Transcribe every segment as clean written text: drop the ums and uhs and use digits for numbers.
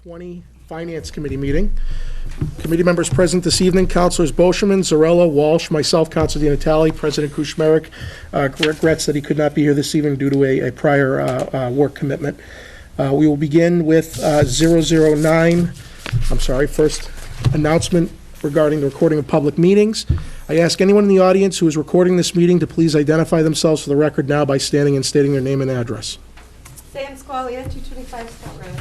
2020 Finance Committee meeting. Committee members present this evening: Councilors Boschman, Zarella, Walsh, myself, Councilor Di Natale, President Kuchmarek regrets that he could not be here this evening due to a prior work commitment. We will begin with 009. First announcement regarding the recording of public meetings. I ask anyone in the audience who is recording this meeting to please identify themselves for the record now by standing and stating their name and address. Sam Squalia, 225 Scott Road.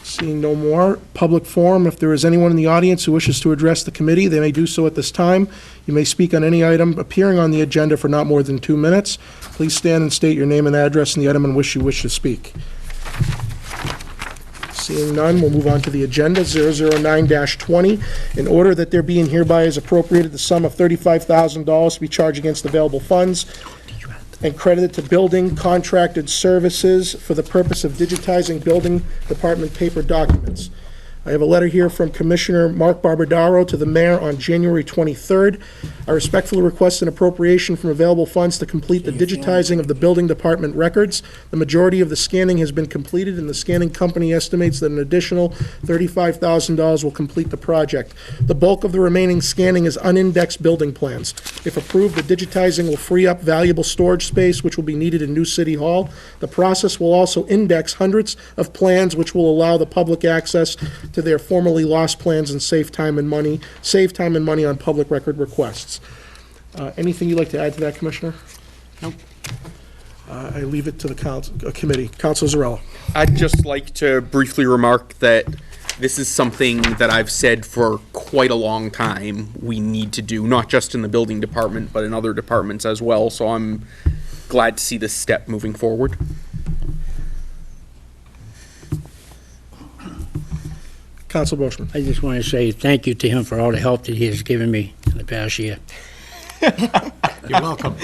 Seeing no more public forum, if there is anyone in the audience who wishes to address the committee, they may do so at this time. You may speak on any item appearing on the agenda for not more than 2 minutes. Please stand and state your name and address and the item on which you wish to speak. Seeing none, we'll move on to the agenda. 009-20. In order that there be and hereby is appropriated the sum of $35,000 to be charged against available funds and credited to building contracted services for the purpose of digitizing building department paper documents. I have a letter here from Commissioner Mark Barbadaro to the Mayor on January 23rd. I respectfully request an appropriation from available funds to complete the digitizing of the building department records. The majority of the scanning has been completed, and the scanning company estimates that an additional $35,000 will complete the project. The bulk of the remaining scanning is unindexed building plans. If approved, the digitizing will free up valuable storage space, which will be needed in New City Hall. The process will also index hundreds of plans, which will allow the public access to their formerly lost plans and save time and money on public record requests. Anything you'd like to add to that, Commissioner? Nope. I leave it to the committee. Councilor Zarella. I'd just like to briefly remark that this is something that I've said for quite a long time we need to do, not just in the building department, but in other departments as well. So I'm glad to see this step moving forward. Councilor Boschman. I just want to say thank you to him for all the help that he has given me in the past year. You're welcome.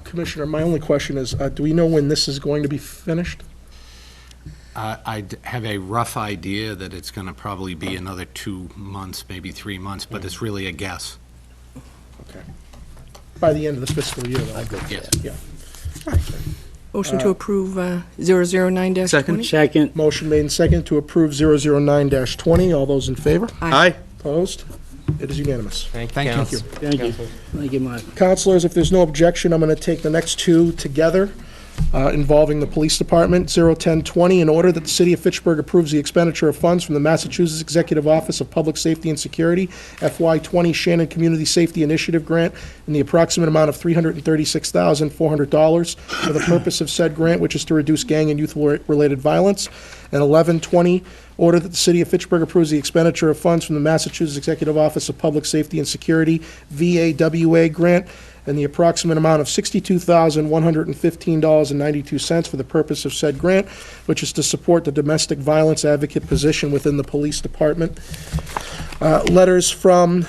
Commissioner, my only question is, do we know when this is going to be finished? I have a rough idea that it's going to probably be another 2 months, maybe 3 months, but it's really a guess. Okay. By the end of this fiscal year, though. Yes. Yeah. All right. Motion to approve 009-20. Second. Motion made and seconded to approve 009-20. All those in favor? Aye. Opposed? It is unanimous. Thank Thank you. Thank you, Mark. Councilors, if there's no objection, I'm going to take the next two together involving the police department. 010-20, in order that the city of Pittsburgh approves the expenditure of funds from the Massachusetts Executive Office of Public Safety and Security FY20 Shannon Community Safety Initiative Grant in the approximate amount of $336,400 for the purpose of said grant, which is to reduce gang and youth-related violence. And 11-20, order that the city of Fitchburg approves the expenditure of funds from the Massachusetts Executive Office of Public Safety and Security VAWA grant in the approximate amount of $62,115.92 for the purpose of said grant, which is to support the domestic violence advocate position within the police department. Letters from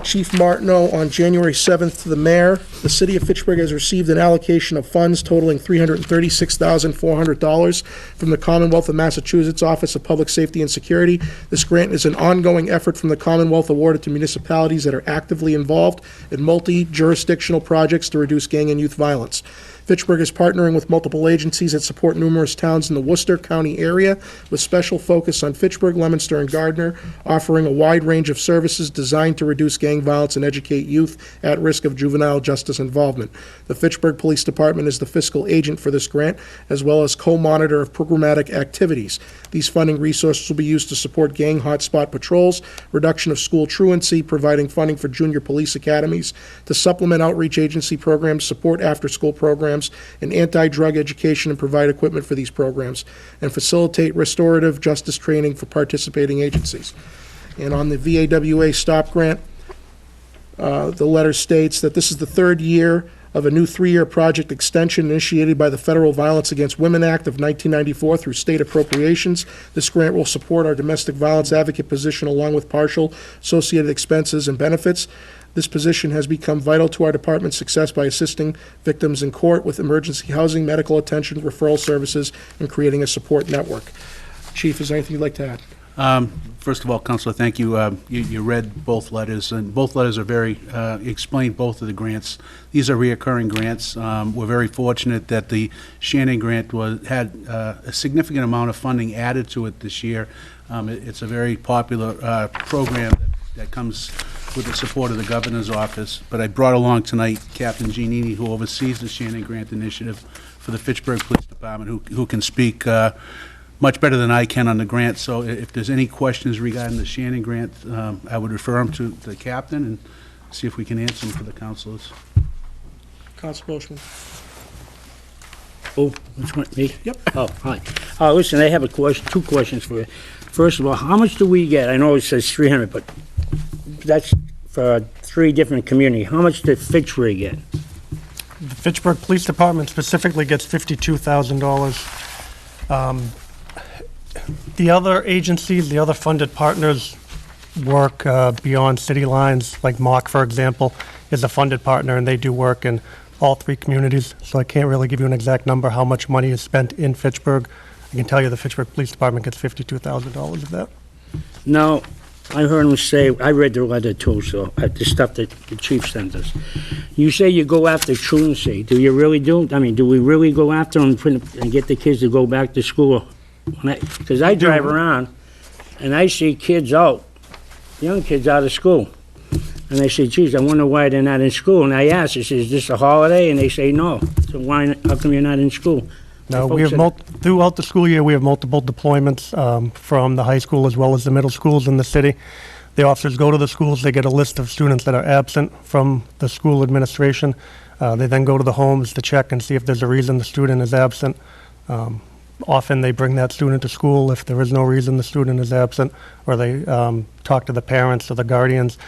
Chief Martineau on January 7th to the mayor. The city of Fitchburg has received an allocation of funds totaling $336,400 from the Commonwealth of Massachusetts Office of Public Safety and Security. This grant is an ongoing effort from the Commonwealth awarded to municipalities that are actively involved in multi-jurisdictional projects to reduce gang and youth violence. Fitchburg is partnering with multiple agencies that support numerous towns in the Worcester County area with special focus on Fitchburg, Leominster, and Gardner, offering a wide range of services designed to reduce gang violence and educate youth at risk of juvenile justice involvement. The Fitchburg Police Department is the fiscal agent for this grant, as well as co-monitor of programmatic activities. These funding resources will be used to support gang hotspot patrols, reduction of school truancy, providing funding for junior police academies, to supplement outreach agency programs, support after-school programs, and anti-drug education, and provide equipment for these programs, and facilitate restorative justice training for participating agencies. And on the VAWA STOP grant, the letter states that this is the third year of a new 3-year project extension initiated by the Federal Violence Against Women Act of 1994 through state appropriations. This grant will support our domestic violence advocate position along with partial associated expenses and benefits. This position has become vital to our department's success by assisting victims in court with emergency housing, medical attention, referral services, and creating a support network. Chief, is there anything you'd like to add? First of all, Counselor, thank you. You read both letters, and both letters are very, explain both of the grants. These are reoccurring grants. We're very fortunate that the Shannon grant had a significant amount of funding added to it this year. It's a very popular program that comes with the support of the governor's office. But I brought along tonight Captain Giannini, who oversees the Shannon Grant Initiative for the Pittsburgh Police Department, who can speak much better than I can on the grant. So if there's any questions regarding the Shannon grant, I would refer them to the captain and see if we can answer them for the councilors. Council Boishman. Oh, which one, me? Yep. Oh, hi. Listen, I have a question, two questions for you. First of all, how much do we get? I know it says 300, but that's for 3 different communities. How much did Fitchbury get? The Fitchburgh Police Department specifically gets $52,000. The other agencies, the other funded partners work beyond city lines, like Mock, for example, is a funded partner, and they do work in all 3 communities. So I can't really give you an exact number how much money is spent in Fitchburg. I can tell you the Fitchburg Police Department gets $52,000 of that. Now, I heard him say, I read the letter too, so the stuff that the chief sent us. You say you go after truancy. Do you really do? I mean, do we really go after them and get the kids to go back to school? Because I drive around and I see kids out, young kids out of school. And I say, geez, I wonder why they're not in school. And I ask, I say, is this a holiday? And they say, no. So why? How come you're not in school? No, we have throughout the school year, we have multiple deployments from the high school as well as the middle schools in the city. The officers go to the schools, they get a list of students that are absent from the school administration. They then go to the homes to check and see if there's a reason the student is absent. Often they bring that student to school if there is no reason the student is absent, or they talk to the parents or the guardians,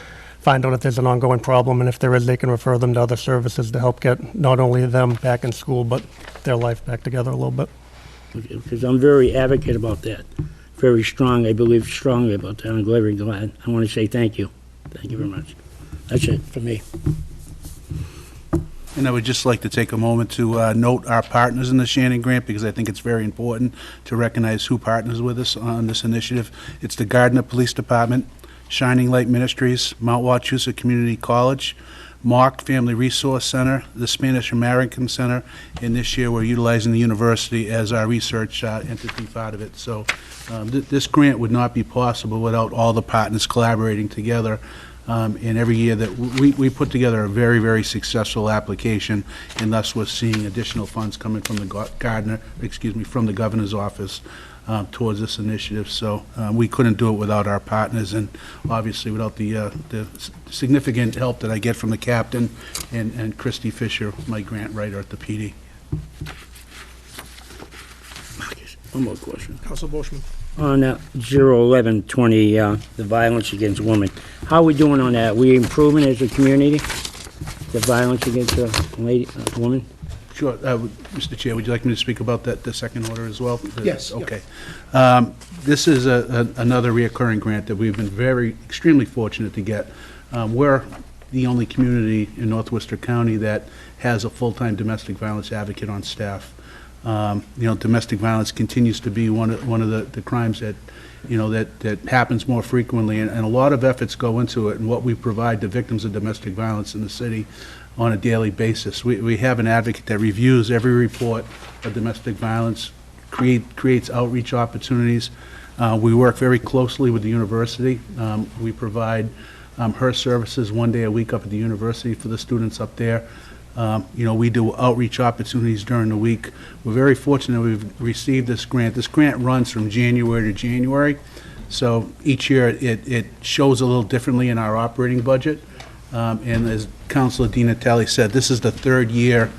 find out if there's an ongoing problem, and if there is, they can refer them to other services to help get not only them back in school, but their life back together a little bit. Because I'm very advocate about that. Very strong, I believe strongly about that. I'm very glad. I want to say thank you. Thank you very much. That's it for me. And I would just like to take a moment to note our partners in the Shannon Grant, because I think it's very important to recognize who partners with us on this initiative. It's the Gardner Police Department, Shining Light Ministries, Mount Wachusett Community College, Mock Family Resource Center, the Spanish American Center, and this year we're utilizing the university as our research entity part of it. So this grant would not be possible without all the partners collaborating together. And every year that we put together a very, very successful application, and thus we're seeing additional funds coming from the from the governor's office towards this initiative. So we couldn't do it without our partners, and obviously without the significant help that I get from the captain and Christy Fisher, my grant writer at the PD. One more question. Council Boishman. On 01120, the violence against women. How are we doing on that? We improving as a community? The violence against a woman? Sure. Mr. Chair, would you like me to speak about the second order as well? Yes. Okay. This is another reoccurring grant that we've been extremely fortunate to get. We're the only community in North Worcester County that has a full-time domestic violence advocate on staff. Domestic violence continues to be one of the crimes that, that happens more frequently, and a lot of efforts go into it, and what we provide to victims of domestic violence in the city on a daily basis. We have an advocate that reviews every report of domestic violence, creates outreach opportunities. We work very closely with the university. We provide her services 1 day a week up at the university for the students up there. We do outreach opportunities during the week. We're very fortunate we've received this grant. This grant runs from January to January, so each year it shows a little differently in our operating budget. And as Councilor Di Natale said, this is the 3rd year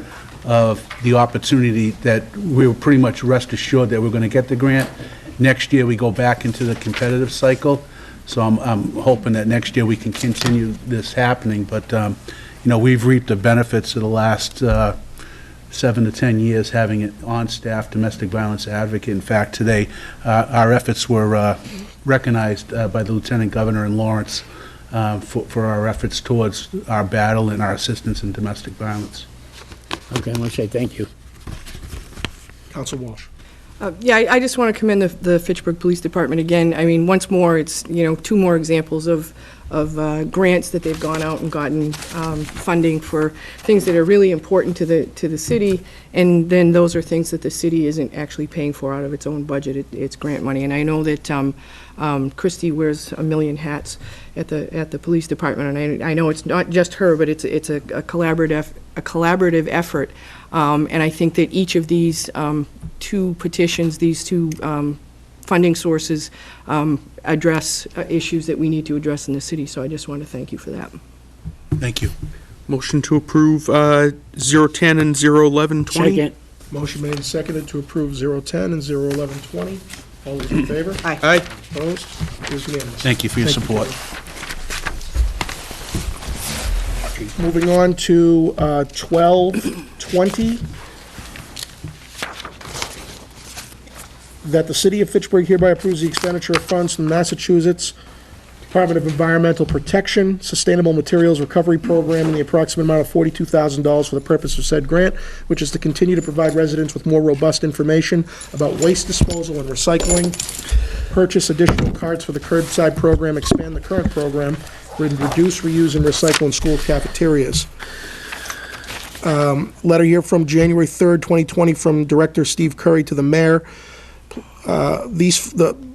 of the opportunity that we were pretty much rest assured that we're going to get the grant. Next year we go back into the competitive cycle, so I'm hoping that next year we can continue this happening, but we've reaped the benefits of the last 7 to 10 years having an on-staff domestic violence advocate. In fact, today our efforts were recognized by the Lieutenant Governor in Lawrence for our efforts towards our battle and our assistance in domestic violence. Okay, I want to say thank you. Council Walsh. Yeah, I just want to commend the Fitchburg Police Department again. I mean, once more, it's, two more examples of grants that they've gone out and gotten funding for things that are really important to the city, and then those are things that the city isn't actually paying for out of its own budget. It's grant money, and I know that Christie wears a million hats at the police department, and I know it's not just her, but it's a collaborative effort. And I think that each of these two petitions, these two funding sources, address issues that we need to address in the city. So I just want to thank you for that. Thank you. Motion to approve 010 and 01120. Second. Motion made and seconded to approve 010 and 01120. All those in favor? Aye. Aye. Opposed? It is unanimous. Thank you for your Thank you, support. Moving on to 1220. That the city of Fitchburg hereby approves the expenditure of funds from the Massachusetts Department of Environmental Protection Sustainable Materials Recovery Program in the approximate amount of $42,000 for the purpose of said grant, which is to continue to provide residents with more robust information about waste disposal and recycling, purchase additional cards for the curbside program, expand the current program, and reduce, reuse, and recycle in school cafeterias. Letter here from January 3rd, 2020, from Director Steve Curry to the mayor.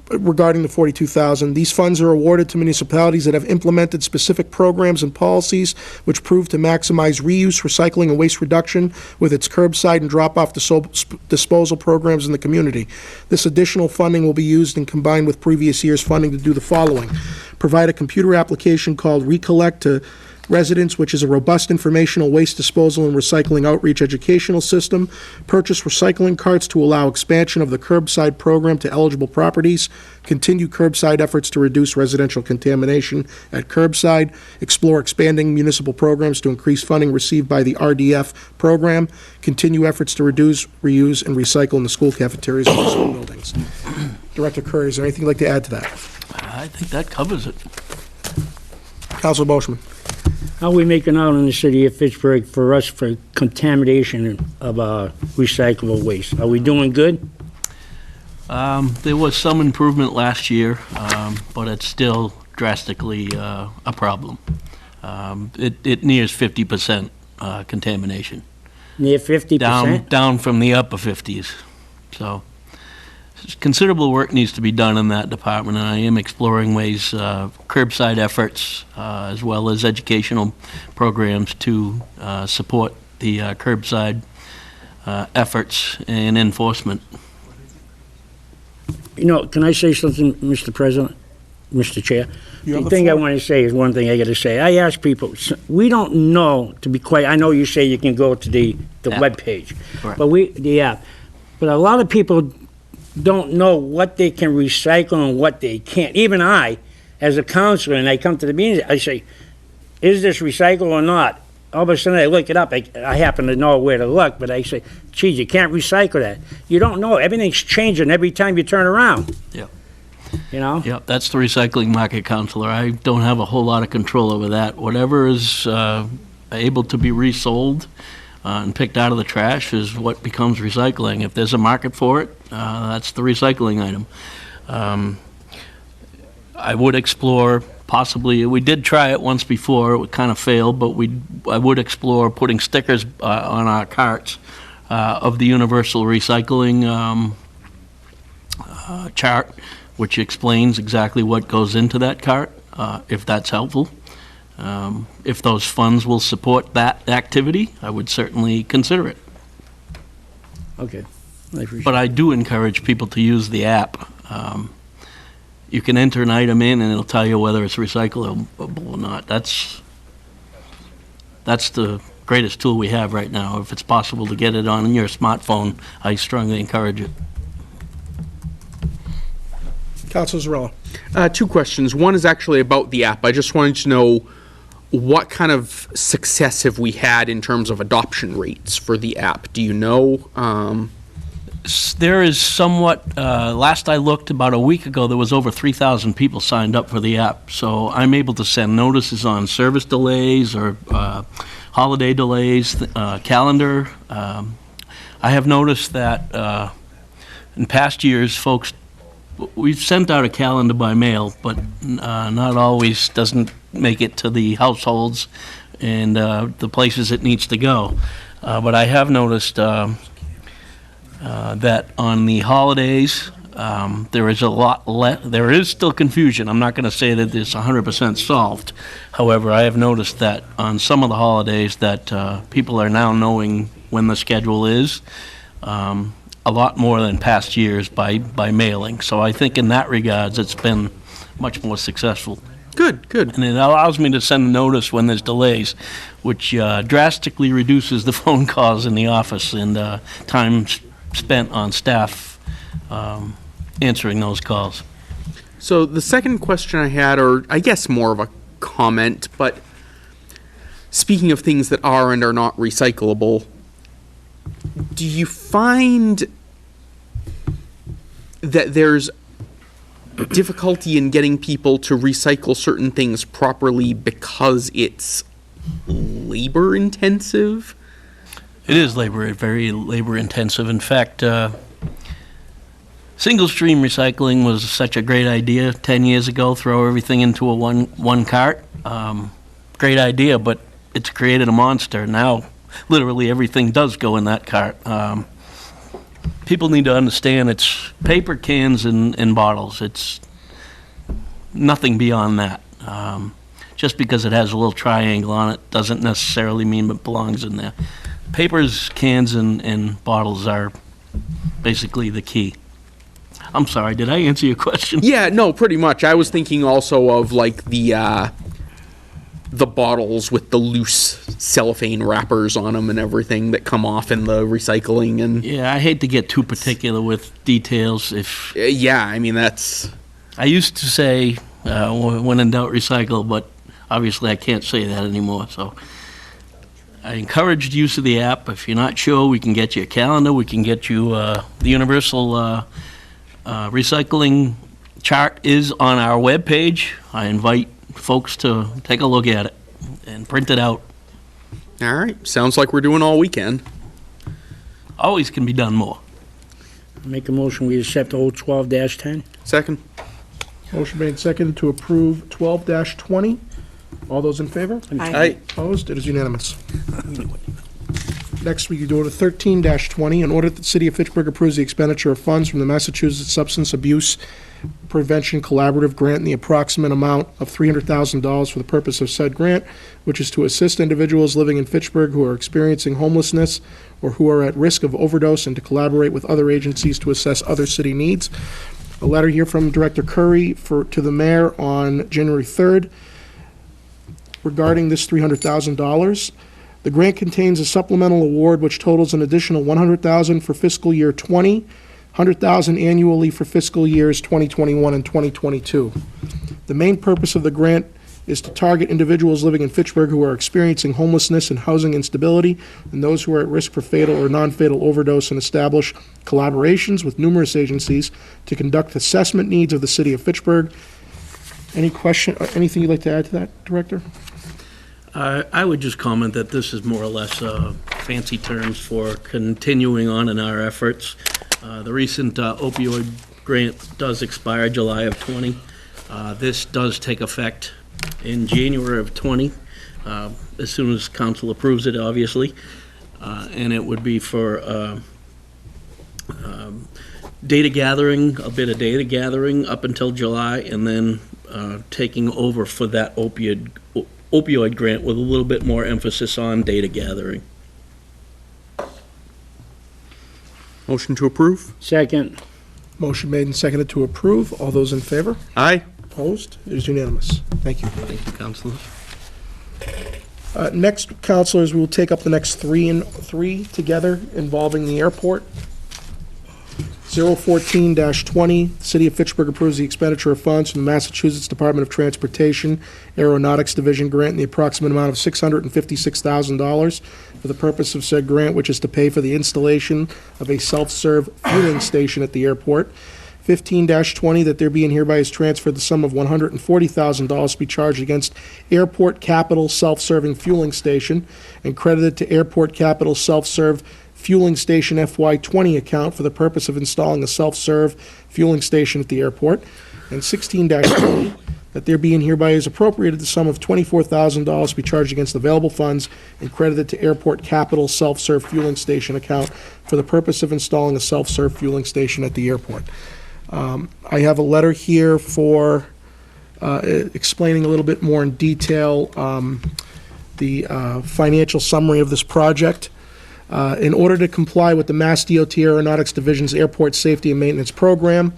Regarding the $42,000, these funds are awarded to municipalities that have implemented specific programs and policies which prove to maximize reuse, recycling, and waste reduction with its curbside and drop-off disposal programs in the community. This additional funding will be used and combined with previous year's funding to do the following: provide a computer application called Recollect to residents, which is a robust informational waste disposal and recycling outreach educational system. Purchase recycling carts to allow expansion of the curbside program to eligible properties. Continue curbside efforts to reduce residential contamination at curbside. Explore expanding municipal programs to increase funding received by the RDF program. Continue efforts to reduce, reuse, and recycle in the school cafeterias and school buildings. Director Curry, is there anything you'd like to add to that? I think that covers it. Councilor Boschman. How are we making out in the city of Fitchburg for us for contamination of recyclable waste? Are we doing good? There was some improvement last year, but it's still drastically a problem. It nears 50% contamination. Near 50%? Down from the upper 50s. So considerable work needs to be done in that department, and I am exploring ways, curbside efforts, as well as educational programs to support the curbside efforts and enforcement. Can I say something, Mr. President, Mr. Chair? You have The the thing I floor. want to say is one thing I got to say. I ask people, we don't know, to be quite, I know you say you can go to the App. webpage, Correct. but the app. But a lot of people don't know what they can recycle and what they can't. Even I, as a counselor, and I come to the meetings, I say, is this recycle or not? All of a sudden, I look it up. I happen to know where to look, but I say, geez, you can't recycle that. You don't know. Everything's changing every time you turn around. Yep. Yep, that's the recycling market, counselor. I don't have a whole lot of control over that. Whatever is able to be resold and picked out of the trash is what becomes recycling. If there's a market for it, that's the recycling item. I would explore possibly, we did try it once before, it kind of failed, but I would explore putting stickers on our carts of the universal recycling chart, which explains exactly what goes into that cart, if that's helpful. If those funds will support that activity, I would certainly consider it. okay. I appreciate But I do encourage people to use the app. You can enter an item in and it'll tell you whether it's recyclable or not. That's the greatest tool we have right now. If it's possible to get it on your smartphone, I strongly encourage it. Councilor Zarella. Two questions. One is actually about the app. I just wanted to know what kind of success have we had in terms of adoption rates for the app? Do you know? There is somewhat, last I looked about a week ago, there was over 3,000 people signed up for the app. So I'm able to send notices on service delays or holiday delays, calendar. I have noticed that in past years, folks, we've sent out a calendar by mail, but not always doesn't make it to the households and the places it needs to go. But I have noticed that on the holidays, there is a lot there is still confusion. I'm not going to say that it's 100% solved. However, I have noticed that on some of the holidays that people are now knowing when the schedule is, a lot more than past years by mailing. So I think in that regards, it's been much more successful. Good, good. And it allows me to send a notice when there's delays, which drastically reduces the phone calls in the office and time spent on staff answering those calls. So the second question I had, or I guess more of a comment, but speaking of things that are and are not recyclable, do you find that there's difficulty in getting people to recycle certain things properly because it's labor intensive? It is very labor intensive. In fact, single stream recycling was such a great idea 10 years ago. Throw everything into a one cart. Great idea, but it's created a monster. Now, literally everything does go in that cart. People need to understand it's paper, cans, and bottles. It's nothing beyond that. Just because it has a little triangle on it doesn't necessarily mean it belongs in there. Papers, cans, and bottles are basically the key. I'm sorry, did I answer your question? Yeah, no, pretty much. I was thinking also of like the bottles with the loose cellophane wrappers on them and everything that come off in the recycling and. Yeah, I hate to get too particular with details. Yeah, I mean that's. I used to say when in doubt, recycle, but obviously I can't say that anymore. So I encouraged use of the app. If you're not sure, we can get you a calendar. We can get you the universal recycling chart is on our webpage. I invite folks to take a look at it and print it out. All right, sounds like we're doing all weekend. Always can be done more. Make a motion, we accept old 12-10. Second. Motion made second to approve 12-20. All those in favor? Aye. Opposed? It is unanimous. Next, we go to 13-20. In order that the City of Fitchburg approves the expenditure of funds from the Massachusetts Substance Abuse Prevention Collaborative Grant in the approximate amount of $300,000 for the purpose of said grant, which is to assist individuals living in Fitchburg who are experiencing homelessness or who are at risk of overdose, and to collaborate with other agencies to assess other city needs. A letter here from Director Curry to the mayor on January 3rd regarding this $300,000. The grant contains a supplemental award which totals an additional $100,000 for fiscal year 20, $100,000 annually for fiscal years 2021 and 2022. The main purpose of the grant is to target individuals living in Fitchburg who are experiencing homelessness and housing instability, and those who are at risk for fatal or non-fatal overdose, and establish collaborations with numerous agencies to conduct assessment needs of the City of Fitchburg. Any question, anything you'd like to add to that, Director? I would just comment that this is more or less fancy terms for continuing on in our efforts. The recent opioid grant does expire July of 20. This does take effect in January of 20, as soon as council approves it, obviously. And it would be for data gathering, a bit of data gathering up until July, and then taking over for that opioid grant with a little bit more emphasis on data gathering. Motion to approve? Second. Motion made and seconded to approve. All those in favor? Aye. Opposed? It is unanimous. Thank you. Thank you, councilors. Next, councilors, we will take up the next three together involving the airport. 014-20, City of Fitchburg approves the expenditure of funds from the Massachusetts Department of Transportation Aeronautics Division grant in the approximate amount of $656,000 for the purpose of said grant, which is to pay for the installation of a self-serve fueling station at the airport. 15-20, that there be and hereby is transferred the sum of $140,000 to be charged against Airport Capital Self-Serving Fueling Station and credited to Airport Capital Self-Serve fueling station FY20 account for the purpose of installing a self-serve fueling station at the airport. And 16-20, that there being hereby is appropriated the sum of $24,000 to be charged against available funds and credited to airport capital self-serve fueling station account for the purpose of installing a self-serve fueling station at the airport. I have a letter here for explaining a little bit more in detail the financial summary of this project. In order to comply with the Mass DOT Aeronautics Division's Airport Safety and Maintenance Program,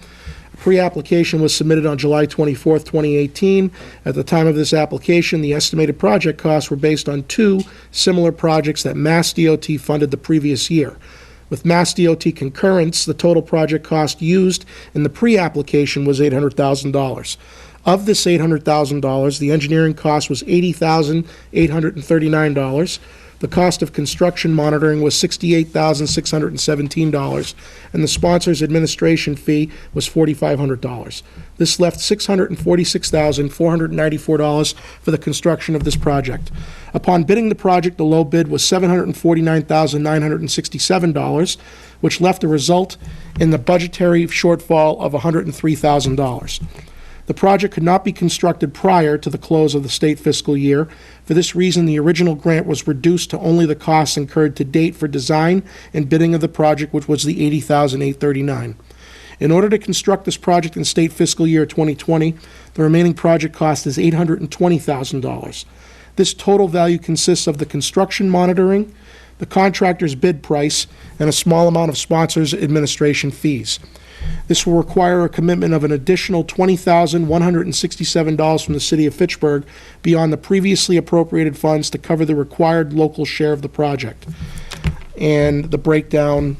pre-application was submitted on July 24th, 2018. At the time of this application, the estimated project costs were based on two similar projects that Mass DOT funded the previous year. With Mass DOT concurrence, the total project cost used in the pre-application was $800,000. Of this $800,000, the engineering cost was $80,839. The cost of construction monitoring was $68,617, and the sponsor's administration fee was $4,500. This left $646,494 for the construction of this project. Upon bidding the project, the low bid was $749,967, which left a result in the budgetary shortfall of $103,000. The project could not be constructed prior to the close of the state fiscal year. For this reason, the original grant was reduced to only the costs incurred to date for design and bidding of the project, which was the $80,839. In order to construct this project in state fiscal year 2020, the remaining project cost is $820,000. This total value consists of the construction monitoring, the contractor's bid price, and a small amount of sponsors' administration fees. This will require a commitment of an additional $20,167 from the City of Fitchburg beyond the previously appropriated funds to cover the required local share of the project. And the breakdown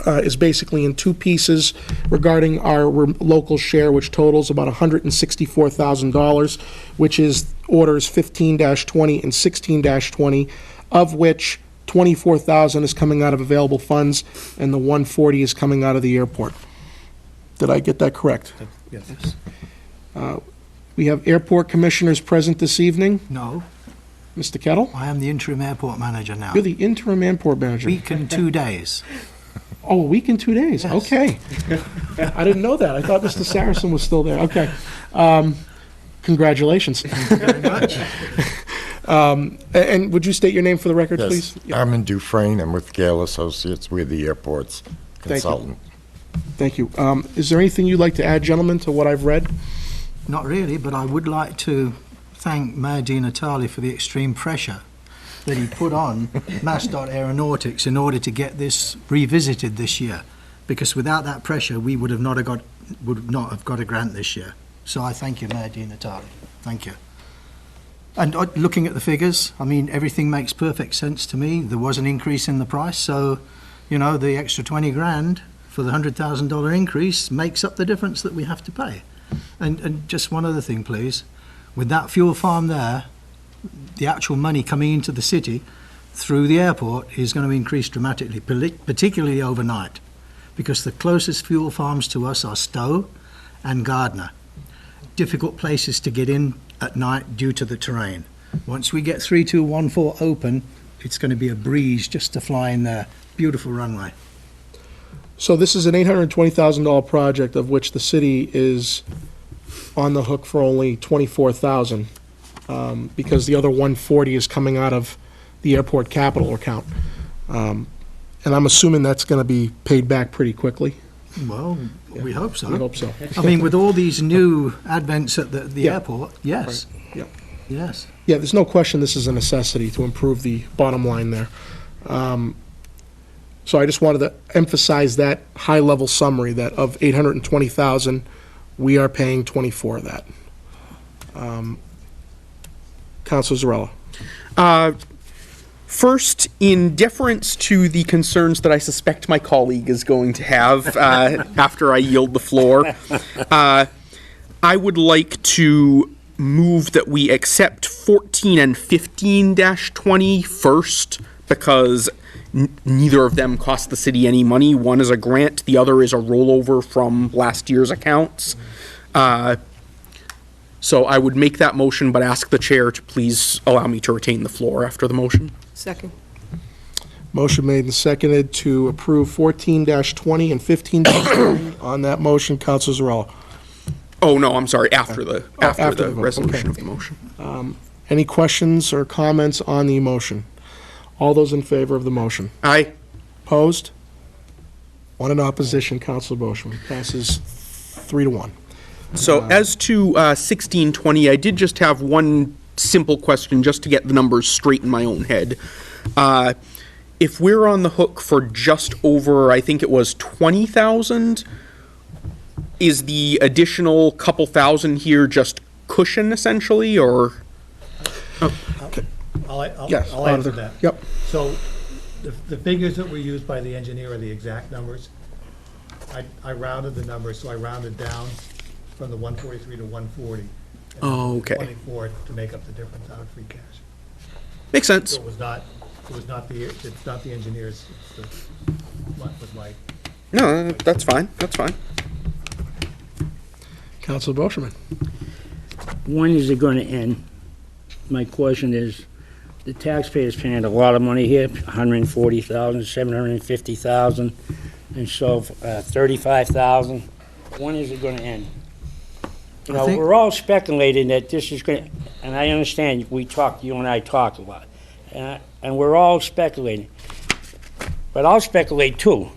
is basically in two pieces regarding our local share, which totals about $164,000, which is orders 15-20 and 16-20, of which $24,000 is coming out of available funds, and the $140,000 is coming out of the airport. Did I get that correct? Yes. We have airport commissioners present this evening. No, Mr. Kettle? I am the interim airport manager now. You're the interim airport manager. Week and 2 days. Oh, a week and 2 days. Yes. Okay. I didn't know that. I thought Mr. Saracen was still there. Okay. Congratulations. Very much. And would you state your name for the record, Yes, please? Yeah. Armin Dufresne. I'm with Gale Associates. We're the airport's consultant. Thank you. Is there anything you'd like to add, gentlemen, to what I've read? Not really, but I would like to thank Mayor Di Natale for the extreme pressure that he put on MassDOT Aeronautics in order to get this revisited this year. Because without that pressure, we would not have got a grant this year. So I thank you, Mayor Di Natale. Thank you. And looking at the figures, I mean, everything makes perfect sense to me. There was an increase in the price, so, you know, the extra 20 grand for the $100,000 increase makes up the difference that we have to pay. And just one other thing, please. With that fuel farm there, the actual money coming into the city through the airport is going to increase dramatically, particularly overnight, because the closest fuel farms to us are Stowe and Gardner. Difficult places to get in at night due to the terrain. Once we get 3214 open, it's going to be a breeze just to fly in there. Beautiful runway. So this is an $820,000 project, of which the city is on the hook for only $24,000, because the other $140,000 is coming out of the airport capital account. And I'm assuming that's going to be paid back pretty quickly. Well, we hope so. We hope so. I mean, with all these new advents at the Yeah. airport, yes. Right. Yeah. Yes. Yeah, there's no question this is a necessity to improve the bottom line there. So I just wanted to emphasize that high-level summary, that of $820,000, we are paying 24 of that. Councilor Zarella. First, in deference to the concerns that I suspect my colleague is going to have after I yield the floor, I would like to move that we accept 14 and 15-20 first, because neither of them cost the city any money. One is a grant, the other is a rollover from last year's accounts. So I would make that motion, but ask the chair to please allow me to retain the floor after the motion. Second. Motion made and seconded to approve 14-20 and 15-20. On that motion, Counselor Zarella. Oh, no, I'm sorry, after the after the vote, resolution okay. of the motion. Any questions or comments on the motion? All those in favor of the motion? Aye. Opposed? One in opposition, Counselor Boishman. Passes 3-1. So as to 1620, I did just have one simple question, just to get the numbers straight in my own head. If we're on the hook for just over, I think it was 20,000, is the additional couple thousand here just cushion essentially, or? Yes, I'll answer that. Yep. So the figures that were used by the engineer are the exact numbers. I rounded the numbers, so I rounded down from the 143 to 140. and Oh, okay. 24 to make up the difference out of free cash. Makes sense. So it's not the engineers, it's what was my. No, that's fine, that's fine. Counselor Boishman. When is it going to end? My question is, the taxpayers paying a lot of money here, 140,000, 750,000, and so 35,000. When is it going to end? You I know, think- we're all speculating that this is going to, and I understand you and I talk a lot, and we're all speculating. But I'll speculate too.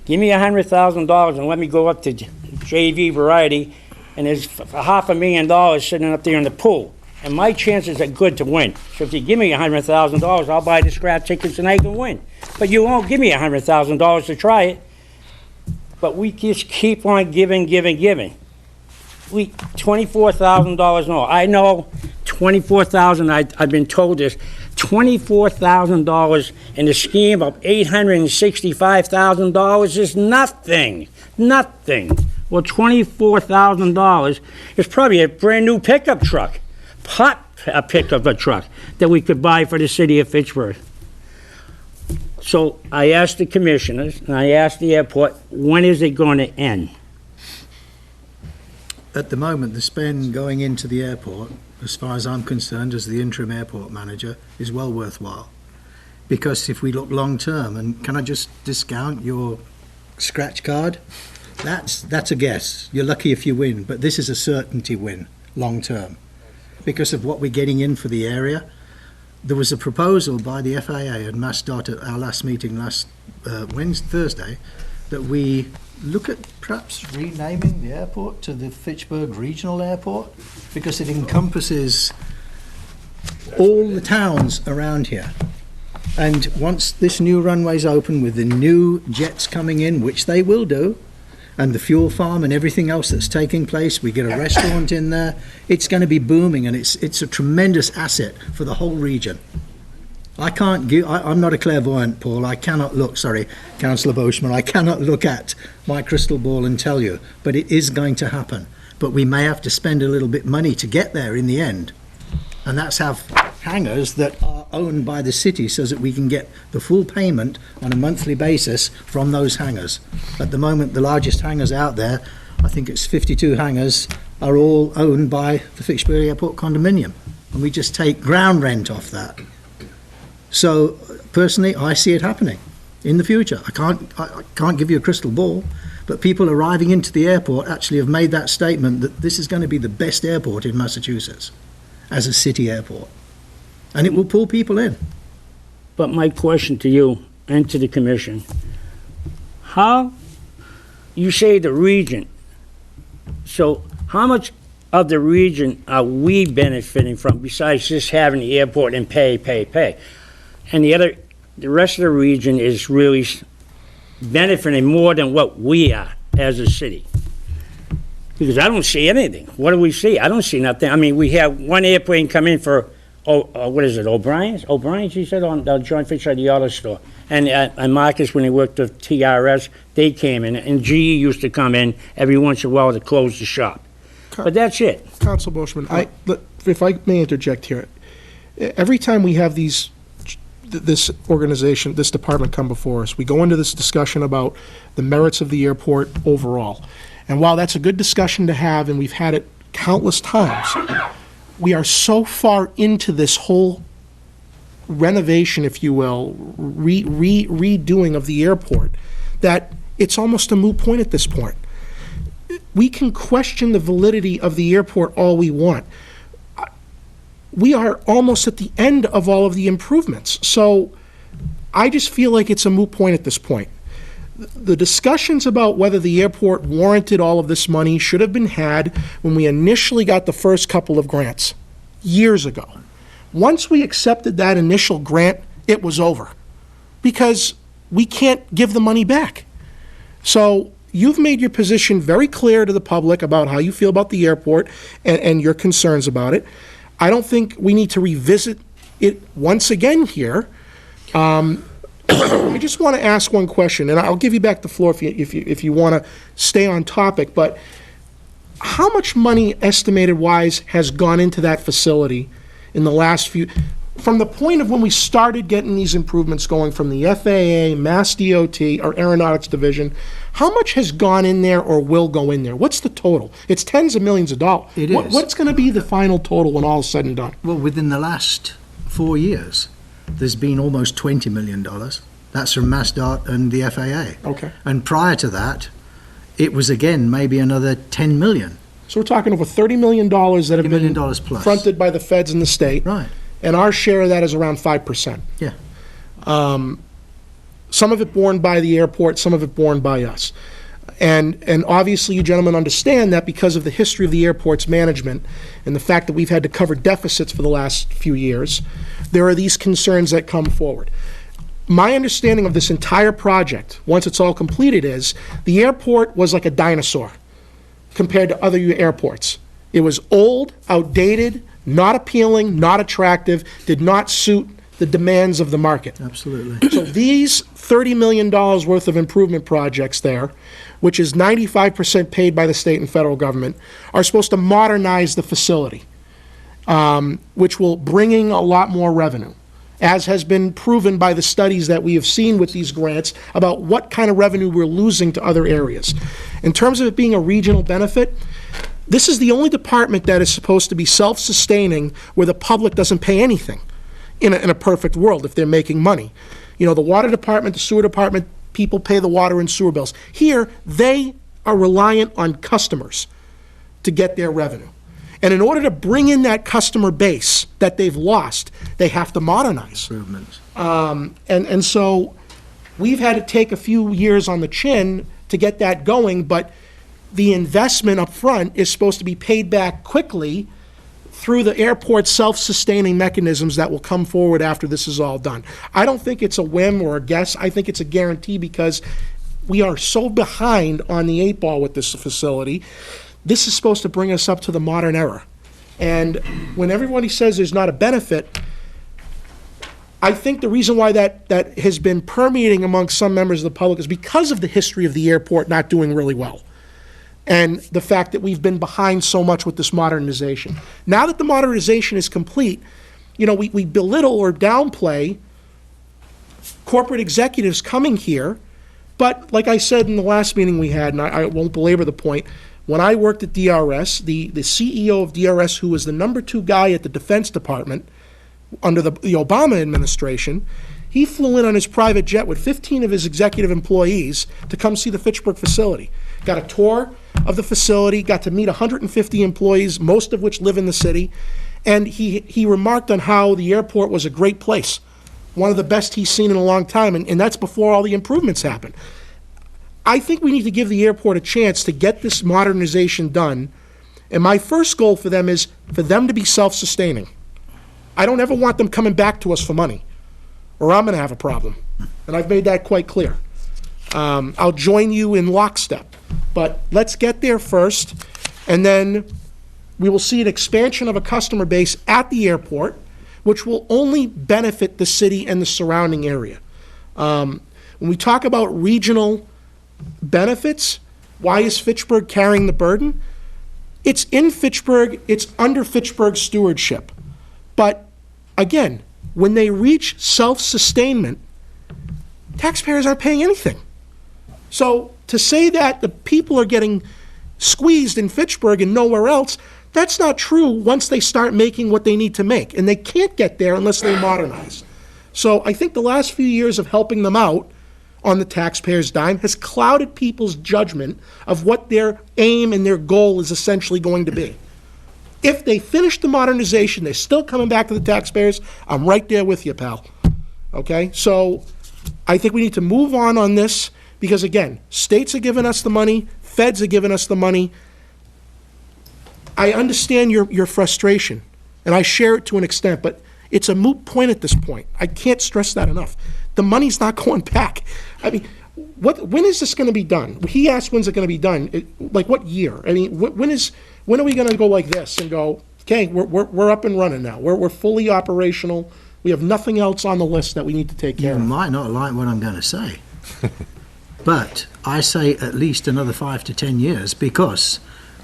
Give me $100,000 and let me go up to JV Variety, and there's $500,000 sitting up there in the pool. And my chances are good to win. So if you give me $100,000, I'll buy the scrap tickets and I can win. But you won't give me $100,000 to try it. But we just keep on giving. $24,000 no. I know $24,000, I've been told this, $24,000 in the scheme of $865,000 is nothing. Nothing. Well, $24,000 is probably a brand-new pickup truck. A pickup truck that we could buy for the city of Pittsburgh. So I asked the commissioners, and I asked the airport, when is it going to end? At the moment, the spend going into the airport, as far as I'm concerned, as the interim airport manager, is well worthwhile. Because if we look long-term, and can I just discount your scratch card? That's a guess. You're lucky if you win, but this is a certainty win, long-term. Because of what we're getting in for the area. There was a proposal by the FAA and MassDOT at our last meeting last Thursday, that we look at perhaps renaming the airport to the Fitchburg Regional Airport, because it encompasses all the towns around here. And once this new runway's open with the new jets coming in, which they will do, and the fuel farm and everything else that's taking place, we get a restaurant in there, it's going to be booming, and it's a tremendous asset for the whole region. I'm not a clairvoyant, Paul. I cannot look, sorry, Councillor Boishman, I cannot look at my crystal ball and tell you, but it is going to happen. But we may have to spend a little bit money to get there in the end. And that's have hangars that are owned by the city so that we can get the full payment on a monthly basis from those hangars. At the moment, the largest hangars out there, I think it's 52 hangars, are all owned by the Fitchburg Airport condominium. And we just take ground rent off that. So personally, I see it happening in the future. I can't give you a crystal ball, but people arriving into the airport actually have made that statement that this is going to be the best airport in Massachusetts as a city airport. And it will pull people in. But my question to you and to the commission, how, you say the region, so how much of the region are we benefiting from besides just having the airport and pay? And the rest of the region is really benefiting more than what we are as a city. Because I don't see anything. What do we see? I don't see nothing. I mean, we have one airplane come in for, what is it, O'Brien's? O'Brien's, he said, on the Joint Fisher at the auto store. And Marcus, when he worked at TRS, they came in. And GE used to come in every once in a while to close the shop. But that's it. Council Boishman, if I may interject here, every time we have this organization, this department come before us, we go into this discussion about the merits of the airport overall. And while that's a good discussion to have, and we've had it countless times, we are so far into this whole renovation, if you will, redoing of the airport, that it's almost a moot point at this point. We can question the validity of the airport all we want. We are almost at the end of all of the improvements. So I just feel like it's a moot point at this point. The discussions about whether the airport warranted all of this money should have been had when we initially got the first couple of grants, years ago. Once we accepted that initial grant, it was over, because we can't give the money back. So you've made your position very clear to the public about how you feel about the airport and your concerns about it. I don't think we need to revisit it once again here. I just want to ask one question, and I'll give you back the floor if you want to stay on topic, but how much money, estimated-wise, has gone into that facility in the last few, from the point of when we started getting these improvements going from the FAA, Mass DOT, or Aeronautics Division, how much has gone in there or will go in there? What's the total? It's tens of millions of dollars. It is. What's going to be the final total when all is said and done? Well, within the last 4 years, there's been almost $20 million. That's from MassDOT and the FAA. Okay. And prior to that, it was again maybe another 10 million. So we're talking over $30 million that have $30 million been plus. fronted by the feds and the state. Right. And our share of that is around 5%. Yeah. Some of it borne by the airport, some of it borne by us. And obviously, you gentlemen understand that because of the history of the airport's management and the fact that we've had to cover deficits for the last few years, there are these concerns that come forward. My understanding of this entire project, once it's all completed, is the airport was like a dinosaur compared to other airports. It was old, outdated, not appealing, not attractive, did not suit the demands of the market. Absolutely. So these $30 million worth of improvement projects there, which is 95% paid by the state and federal government, are supposed to modernize the facility, which will bring in a lot more revenue, as has been proven by the studies that we have seen with these grants about what kind of revenue we're losing to other areas. In terms of it being a regional benefit, this is the only department that is supposed to be self-sustaining where the public doesn't pay anything in a perfect world if they're making money. You know, the water department, the sewer department, people pay the water and sewer bills. Here, they are reliant on customers to get their revenue. And in order to bring in that customer base that they've lost, they have to modernize. Improvements. And so we've had to take a few years on the chin to get that going, but the investment up front is supposed to be paid back quickly through the airport's self-sustaining mechanisms that will come forward after this is all done. I don't think it's a whim or a guess. I think it's a guarantee because we are so behind on the 8 ball with this facility. This is supposed to bring us up to the modern era. And when everybody says there's not a benefit, I think the reason why that has been permeating among some members of the public is because of the history of the airport not doing really well. And the fact that we've been behind so much with this modernization. Now that the modernization is complete, you know, we belittle or downplay corporate executives coming here, but like I said in the last meeting we had, and I won't belabor the point, when I worked at DRS, the CEO of DRS, who was the #2 guy at the Defense Department under the Obama administration, he flew in on his private jet with 15 of his executive employees to come see the Pittsburgh facility. Got a tour of the facility, got to meet 150 employees, most of which live in the city, and he remarked on how the airport was a great place, one of the best he's seen in a long time, and that's before all the improvements happened. I think we need to give the airport a chance to get this modernization done, and my first goal for them is for them to be self-sustaining. I don't ever want them coming back to us for money, or I'm going to have a problem, and I've made that quite clear. I'll join you in lockstep, but let's get there first, and then we will see an expansion of a customer base at the airport, which will only benefit the city and the surrounding area. When we talk about regional benefits, why is Fitchburg carrying the burden? It's in Fitchburg, it's under Fitchburg's stewardship. But again, when they reach self-sustainment, taxpayers aren't paying anything. So to say that the people are getting squeezed in Fitchburg and nowhere else, that's not true once they start making what they need to make. And they can't get there unless they modernize. So I think the last few years of helping them out on the taxpayers' dime has clouded people's judgment of what their aim and their goal is essentially going to be. If they finish the modernization, they're still coming back to the taxpayers, I'm right there with you, pal. Okay? So I think we need to move on this because, again, states are giving us the money, feds are giving us the money. I understand your frustration, and I share it to an extent, but it's a moot point at this point. I can't stress that enough. The money's not going back. I mean, when is this going to be done? He asked, when's it going to be done? Like what year? I mean, when are we going to go like this and go, okay, we're up and running now. We're fully operational. We have nothing else on the list that we need to take care You of. might not like what I'm going to say, but I say at least another 5 to 10 years because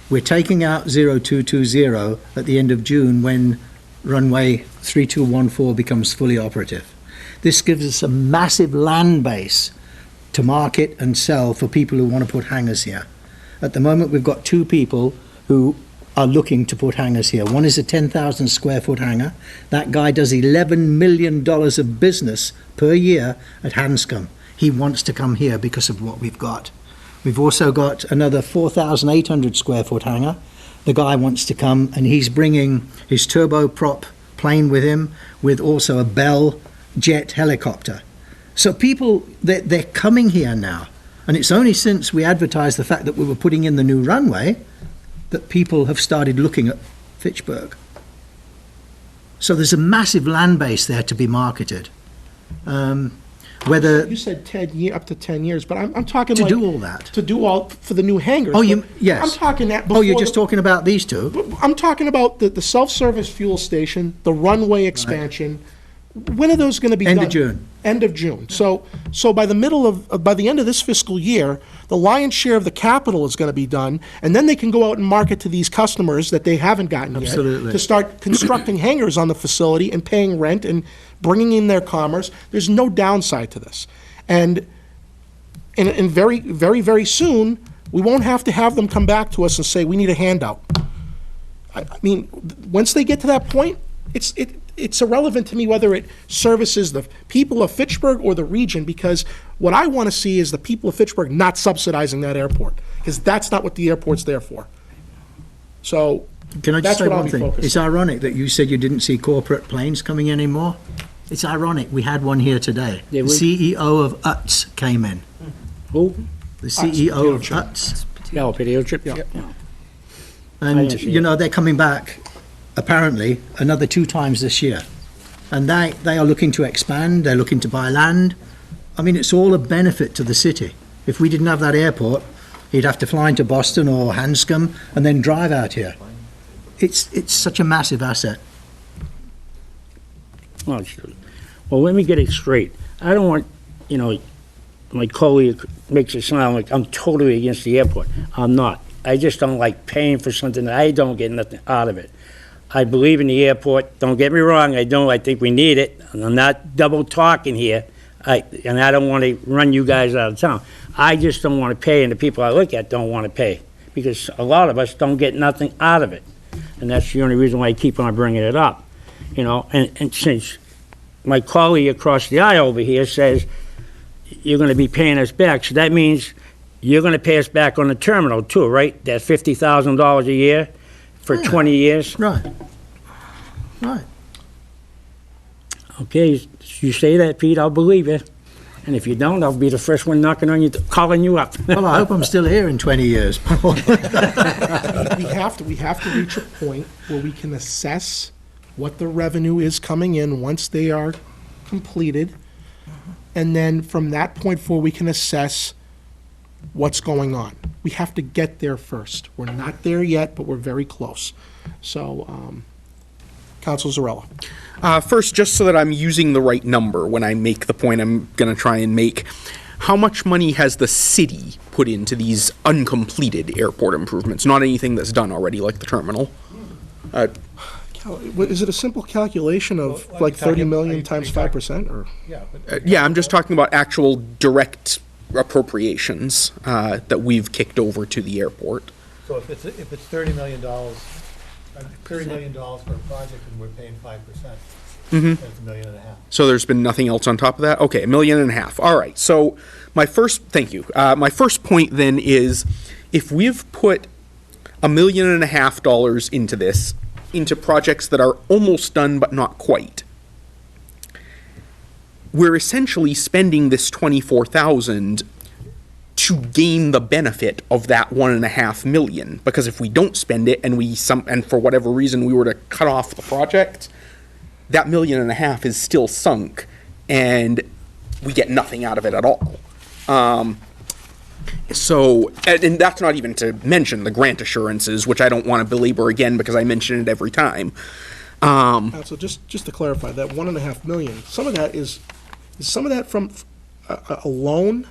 we're taking out 0220 at the end of June when runway 3214 becomes fully operative. This gives us a massive land base to market and sell for people who want to put hangars here. At the moment, we've got 2 people who are looking to put hangars here. One is a 10,000 square foot hangar. That guy does $11 million of business per year at Hanscom. He wants to come here because of what we've got. We've also got another 4,800 square foot hangar. The guy wants to come and he's bringing his turboprop plane with him with also a Bell jet helicopter. So people, they're coming here now. And it's only since we advertised the fact that we were putting in the new runway that people have started looking at Fitchburg. So there's a massive land base there to be marketed. Whether You said 10 up to 10 years, but I'm talking to like... do all that. To do all, for the new hangars. Oh, but yes. I'm talking that Oh, before... you're just talking about these two? I'm talking about the self-service fuel station, the runway expansion. When are those going to be done? End of June. End of June. So by the end of this fiscal year, the lion's share of the capital is going to be done, and then they can go out and market to these customers that they haven't gotten Absolutely. yet to start constructing hangars on the facility and paying rent and bringing in their commerce. There's no downside to this. And very, very, very soon, we won't have to have them come back to us and say, we need a handout. I mean, once they get to that point, it's irrelevant to me whether it services the people of Fitchburg or the region, because what I want to see is the people of Fitchburg not subsidizing that airport, because that's not what the airport's there for. So Can I just that's say what I'll one be thing? focused It's on. ironic that you said you didn't see corporate planes coming in anymore. It's ironic. We had one here today. The Did we? CEO of UTS came in. Who? The CEO of potato chip. UTS. Yeah, potato chip? Yeah. And, see you it. know, they're coming back, apparently, another 2 times this year. And they are looking to expand, they're looking to buy land. I mean, it's all a benefit to the city. If we didn't have that airport, he'd have to fly into Boston or Hanscom and then drive out here. It's such a massive asset. Well, let me get it straight. I don't want, my colleague makes it sound like I'm totally against the airport. I'm not. I just don't like paying for something that I don't get nothing out of it. I believe in the airport. Don't get me wrong. I don't. I think we need it. And I'm not double talking here. And I don't want to run you guys out of town. I just don't want to pay, and the people I look at don't want to pay, because a lot of us don't get nothing out of it. And that's the only reason why I keep on bringing it up. And since my colleague across the aisle over here says you're going to be paying us back, so that means you're going to pay us back on the terminal too, right? That $50,000 a year for 20 years? Right. Right. Okay, you say that, Pete, I'll believe you. And if you don't, I'll be the first one knocking on you, calling you up. Well, I hope I'm still here in 20 years. we have to reach a point where we can assess what the revenue is coming in once they are completed. And then from that point forward, we can assess what's going on. We have to get there first. We're not there yet, but we're very close. So, Council Zarella. First, just so that I'm using the right number when I make the point I'm going to try and make, how much money has the city put into these uncompleted airport improvements? Not anything that's done already, like the terminal. Is it a simple calculation of Well, like are you 30 million are you times talking- 5%, or? Yeah, but Yeah, I'm just talking about actual direct appropriations that we've kicked over to the airport. so if it's $30 million for a project and we're paying 5%, That's $1.5 million. So there's been nothing else on top of that? Okay, $1.5 million. All right, so thank you. My first point then is, if we've put $1.5 million into this, into projects that are almost done but not quite, we're essentially spending this $24,000 to gain the benefit of that $1.5 million. Because if we don't spend it and for whatever reason we were to cut off the project, that $1.5 million is still sunk, and we get nothing out of it at all. So, and that's not even to mention the grant assurances, which I don't want to belabor again because I mention it every time. So just to clarify, that $1.5 million, some of that is some of that from a loan?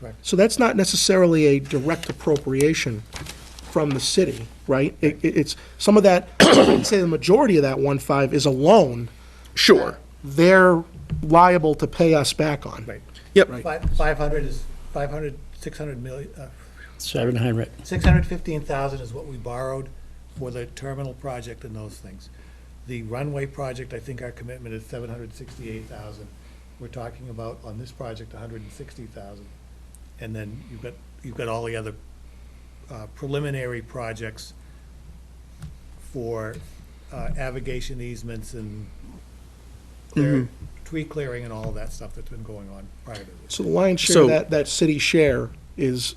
Correct. So that's not necessarily a direct appropriation from the city, right? It's some of that, I'd say the majority of that 1.5 is a loan. Sure. They're liable to pay us back on. Right. Yep. Right. 500 is 600 million, 700. 615,000 is what we borrowed for the terminal project and those things. The runway project, I think our commitment is 768,000. We're talking about, on this project, 160,000. And then you've got all the other preliminary projects for avigation easements and tree clearing and all of that stuff that's been going on prior to this. So the lion's share of that city share is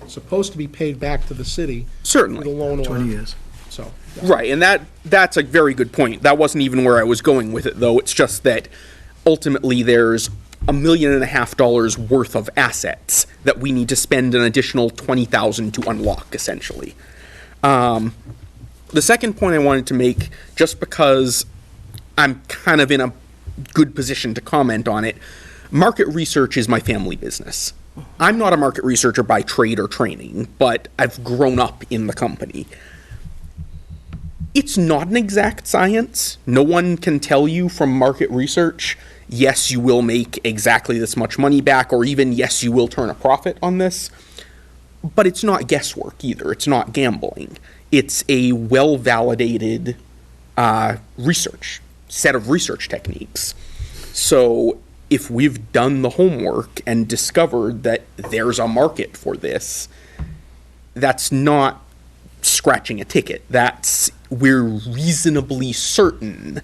supposed to be paid back to the city. Certainly. The loan order. 20 years. So. Right, and that's a very good point. That wasn't even where I was going with it, though. It's just that ultimately there's $1.5 million worth of assets that we need to spend an additional $20,000 to unlock, essentially. The second point I wanted to make, just because I'm kind of in a good position to comment on it, market research is my family business. I'm not a market researcher by trade or training, but I've grown up in the company. It's not an exact science. No one can tell you from market research, yes, you will make exactly this much money back, or even, yes, you will turn a profit on this. But it's not guesswork either. It's not gambling. It's a well-validated set of research techniques. So if we've done the homework and discovered that there's a market for this, that's not scratching a ticket. We're reasonably certain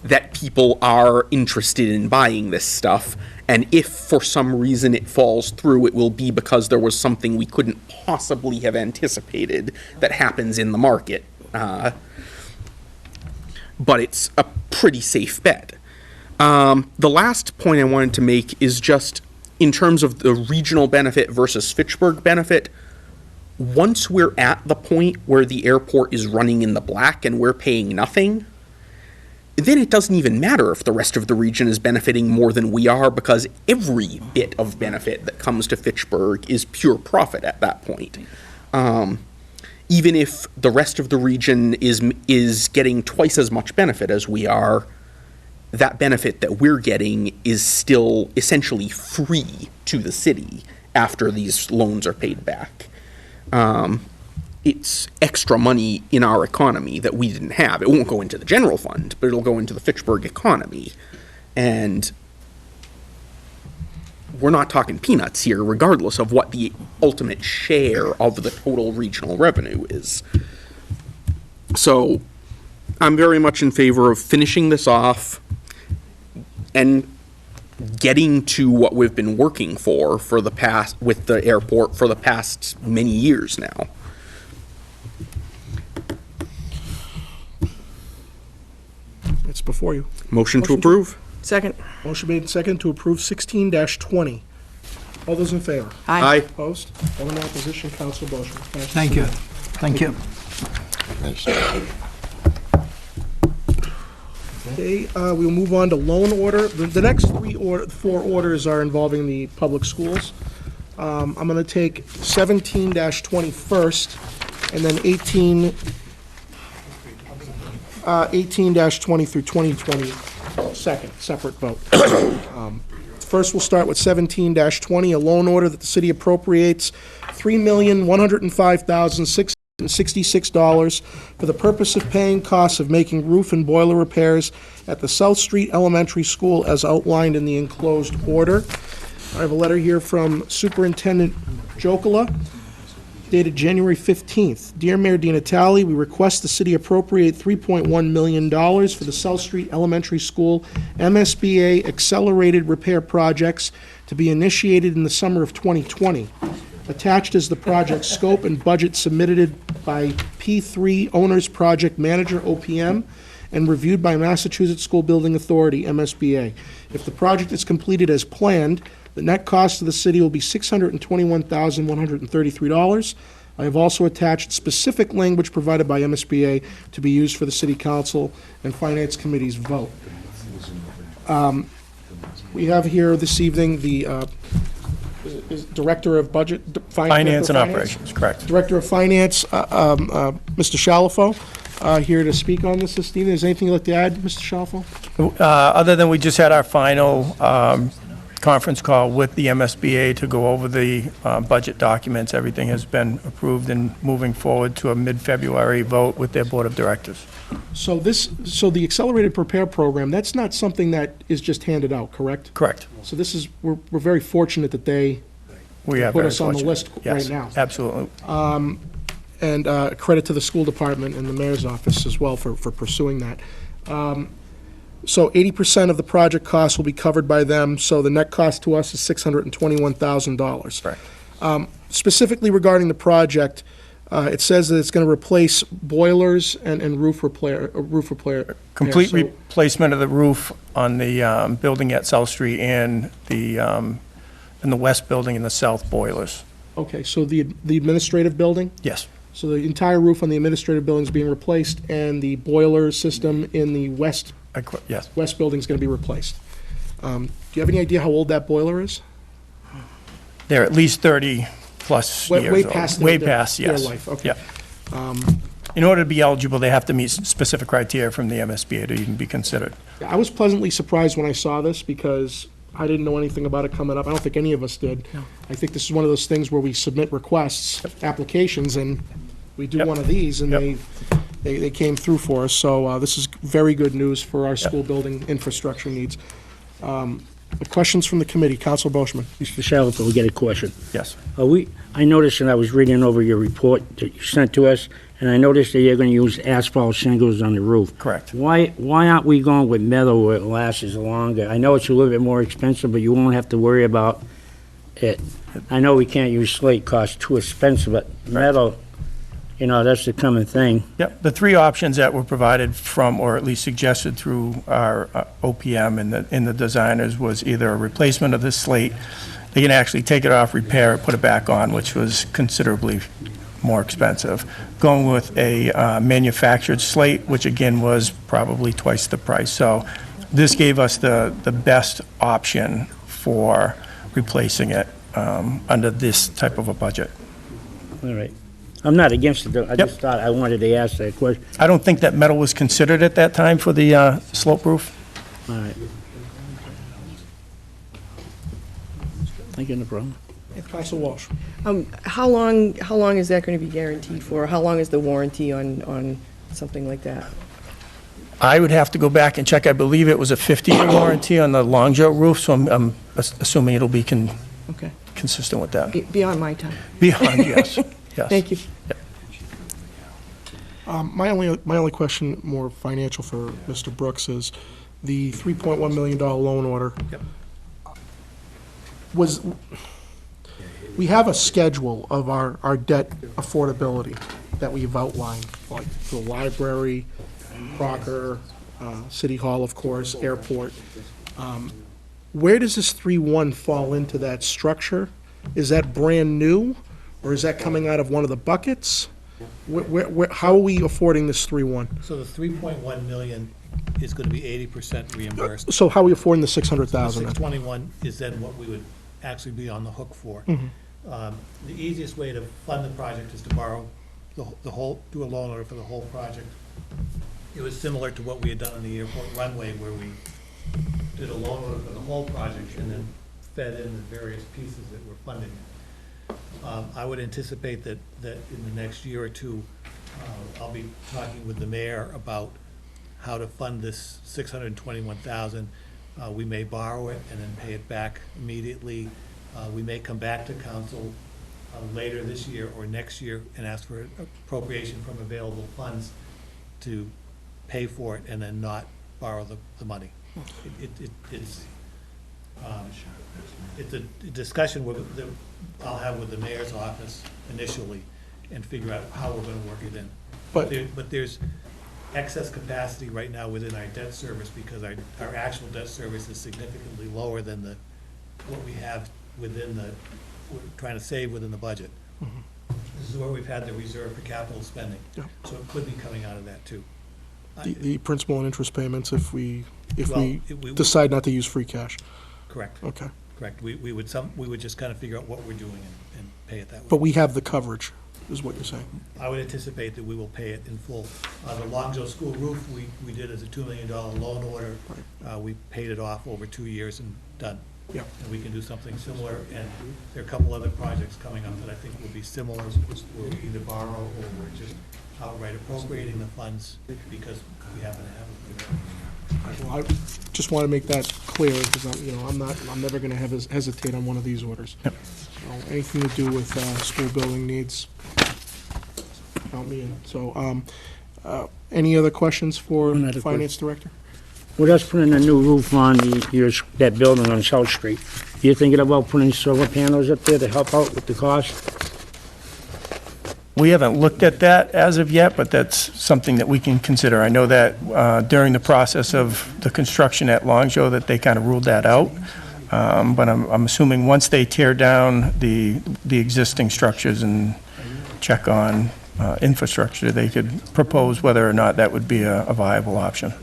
that people are interested in buying this stuff, and if for some reason it falls through, it will be because there was something we couldn't possibly have anticipated that happens in the market. But it's a pretty safe bet. The last point I wanted to make is just in terms of the regional benefit versus Fitchburg benefit. Once we're at the point where the airport is running in the black and we're paying nothing, then it doesn't even matter if the rest of the region is benefiting more than we are, because every bit of benefit that comes to Fitchburg is pure profit at that point. Even if the rest of the region is getting twice as much benefit as we are, that benefit that we're getting is still essentially free to the city after these loans are paid back. It's extra money in our economy that we didn't have. It won't go into the general fund, but it'll go into the Fitchburg economy. And we're not talking peanuts here, regardless of what the ultimate share of the total regional revenue is. So I'm very much in favor of finishing this off and getting to what we've been working for the past, with the airport for the past many years now. It's before you. Motion to approve? Second. Motion made and second to approve 16-20. All those in favor? Aye. Opposed? All in opposition, Council Boishman. Thank you. Thank you. Okay, we'll move on to loan order. The next four orders are involving the public schools. I'm going to take 17-20 first, and then 18-20 through 2020 second, separate vote. First, we'll start with 17-20, a loan order that the city appropriates $3,105,600 $66 for the purpose of paying costs of making roof and boiler repairs at the South Street Elementary School as outlined in the enclosed order. I have a letter here from Superintendent Jokola, dated January 15th. Dear Mayor DiNatale, we request the city appropriate $3.1 million for the South Street Elementary School MSBA accelerated repair projects to be initiated in the summer of 2020. Attached is the project scope and budget submitted by P3 Owner's Project Manager, OPM, and reviewed by Massachusetts School Building Authority, MSBA. If the project is completed as planned, the net cost to the city will be $621,133. I have also attached specific language provided by MSBA to be used for the City Council and Finance Committee's vote. We have here this evening the is Director of Budget, Finance and Operations, correct. Director of Finance, Mr. Shalafo, here to speak on this evening. Is there anything you'd like to add, Mr. Shalafo? Other than we just had our final conference call with the MSBA to go over the budget documents. Everything has been approved and moving forward to a mid-February vote with their Board of Directors. So the Accelerated Prepare Program, that's not something that is just handed out, correct? Correct. So this is, we're very fortunate that they We are put very us on the fortunate. list Yes, right now. absolutely. And credit to the school department and the mayor's office as well for pursuing that. So 80% of the project costs will be covered by them, so the net cost to us is $621,000. Correct. Specifically regarding the project, it says that it's going to replace boilers and roof repair. Complete So- replacement of the roof on the building at South Street and the west building and the south boilers. Okay, so the administrative building? Yes. So the entire roof on the administrative building is being replaced, and the boiler system in the west Yes. building is going to be replaced. Do you have any idea how old that boiler is? They're at least 30-plus Way- years way old. past Way their- past, their yes. life, okay. Yeah. In order to be eligible, they have to meet specific criteria from the MSBA to even be considered. I was pleasantly surprised when I saw this because I didn't know anything about it coming up. I don't think any of us did. I think this is one of those things where we submit requests, applications, and we do Yep. one of these, and Yep. they came through for us. So this is very good news for our school building infrastructure needs. The questions from the committee, Councilor Boschman. Mr. Shalfo, we got a question. Yes. I noticed, and I was reading over your report that you sent to us, and I noticed that you're gonna use asphalt shingles on the roof. Correct. Why aren't we going with metal where it lasts longer? I know it's a little bit more expensive, but you won't have to worry about it. I know we can't use slate, costs too expensive, but metal, that's the common thing. Yep, the three options that were provided from, or at least suggested through our OPM and the designers was either a replacement of the slate, they can actually take it off, repair it, put it back on, which was considerably more expensive. Going with a manufactured slate, which again was probably twice the price. So this gave us the best option for replacing it under this type of a budget. All right. I'm not against it, though. I Yep. just thought I wanted to ask that question. I don't think that metal was considered at that time for the slope roof. All right. I got no problem. Councilor Walsh. How long is that going to be guaranteed for? How long is the warranty on something like that? I would have to go back and check. I believe it was a 50-year warranty on the Longshot roof, so I'm assuming it'll be Okay. consistent with that. Beyond my time. Beyond, yes, yes. Thank you. My only question, more financial for Mr. Brooks, is the $3.1 million loan order. We have a schedule of our debt affordability that we've outlined, like the library, Crocker, City Hall, of course, airport. Where does this 3.1 fall into that structure? Is that brand new, or is that coming out of one of the buckets? How are we affording this 3.1? So the 3.1 million is going to be 80% reimbursed. So how are we affording the The 600,000 then? 621 is then what we would actually be on the hook for. The easiest way to fund the project is to borrow the whole, do a loan order for the whole project. It was similar to what we had done on the airport runway, where we did a loan order for the whole project and then fed in the various pieces that were funding it. I would anticipate that in the next year or two, I'll be talking with the mayor about how to fund this $621,000. We may borrow it and then pay it back immediately. We may come back to council later this year or next year and ask for appropriation from available funds to pay for it and then not borrow the money. It's a discussion that I'll have with the mayor's office initially and figure out how we're gonna work it in. But there's excess capacity right now within our debt service because our actual debt service is significantly lower than what we have within we're trying to save within the budget. This is where we've had the reserve for capital spending. Yeah. So it could be coming out of that too. The principal and interest payments if we We decide not to use free cash. Correct. Okay. Correct. We would just kind of figure out what we're doing and pay it that way. But we have the coverage, is what you're saying. I would anticipate that we will pay it in full. The Longshot School roof, we did as a $2 million loan order. We paid it off over 2 years and done. Yeah. And we can do something similar, and there are a couple other projects coming up that I think will be similar, where we either borrow or we're just outright appropriating the funds because we happen to have them. Well, I just want to make that clear, because I'm never going to hesitate on one of these orders. Yep. So anything to do with school building needs, count me in. So, any other questions for One other Finance Director? With us putting a new roof on that building on South Street, you thinking about putting solar panels up there to help out with the cost? We haven't looked at that as of yet, but that's something that we can consider. I know that during the process of the construction at Longshot that they kind of ruled that out. But I'm assuming once they tear down the existing structures and check on infrastructure, they could propose whether or not that would be a viable option.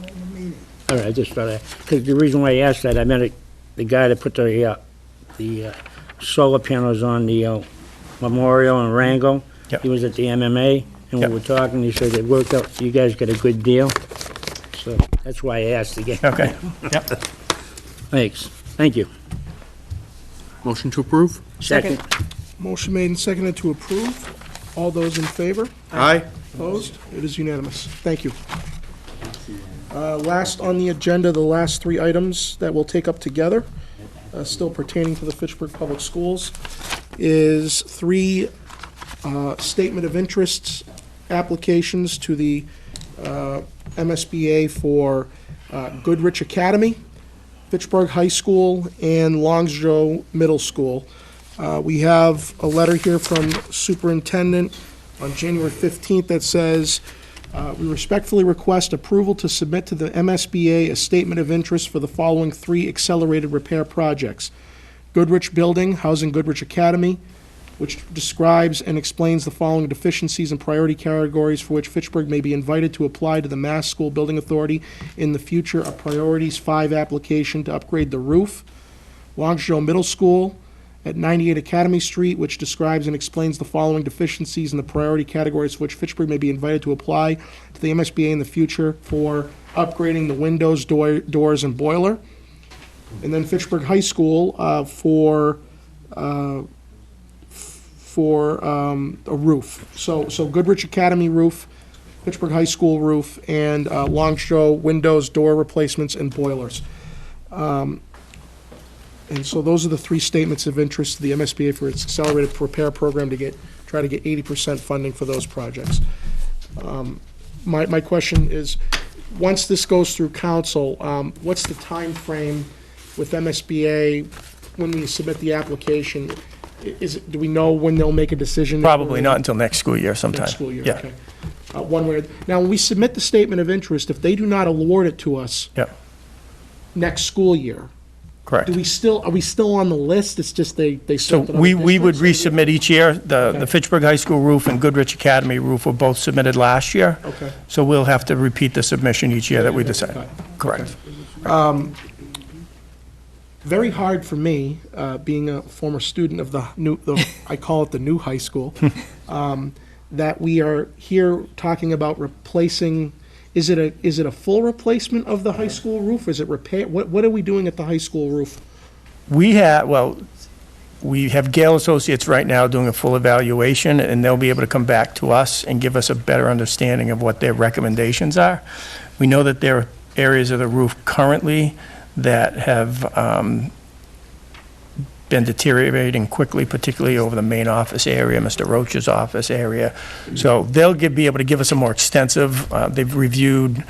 All right, I just thought because the reason why I asked that, I met the guy that put the solar panels on the Memorial and Rango. Yep. He was at the MMA, and Yep. we were talking, he said it worked out, you guys got a good deal. So that's why I asked again. Okay, yep. Thanks, thank you. Motion to approve? Second. Motion made and seconded to approve. All those in favor? Aye. Opposed? It is unanimous. Thank you. Last on the agenda, the last three items that we'll take up together, still pertaining to the Fitchburg Public Schools, is three statement of interests applications to the MSBA for Goodrich Academy, Pittsburgh High School, and Longshot Middle School. We have a letter here from Superintendent on January 15th that says, we respectfully request approval to submit to the MSBA a statement of interest for the following three accelerated repair projects. Goodrich Building, housing Goodrich Academy, which describes and explains the following deficiencies and priority categories for which Fitchburg may be invited to apply to the Mass School Building Authority in the future, a Priorities 5 application to upgrade the roof. Longshot Middle School at 98 Academy Street, which describes and explains the following deficiencies in the priority categories for which Fitchburg may be invited to apply to the MSBA in the future for upgrading the windows, doors, and boiler. And then Fitchburg High School for a roof. So Goodrich Academy roof, Pittsburgh High School roof, and Longshot windows, door replacements, and boilers. And so those are the three statements of interest to the MSBA for its accelerated repair program to try to get 80% funding for those projects. My question is, once this goes through council, what's the time frame with MSBA when we submit the application? Do we know when they'll make a decision? Probably not until next school year sometime. Next school year, Yeah. okay. Now, when we submit the statement of interest, if they do not award it to us Yep, next school year, correct. are we still on the list? It's just they So sent it on we the would districts? resubmit each year. Okay. The Fitchburg High School roof and Goodrich Academy roof were both submitted last year. Okay. So we'll have to repeat the submission each year that we decide. Okay. Correct. Very hard for me, being a former student of I call it the new high school, that we are here talking about replacing. Is it a full replacement of the high school roof? Is it repair? What are we doing at the high school roof? We have, well, We have Gale Associates right now doing a full evaluation, and they'll be able to come back to us and give us a better understanding of what their recommendations are. We know that there are areas of the roof currently that have been deteriorating quickly, particularly over the main office area, Mr. Roach's office area. So they'll be able to give us a more extensive, they've reviewed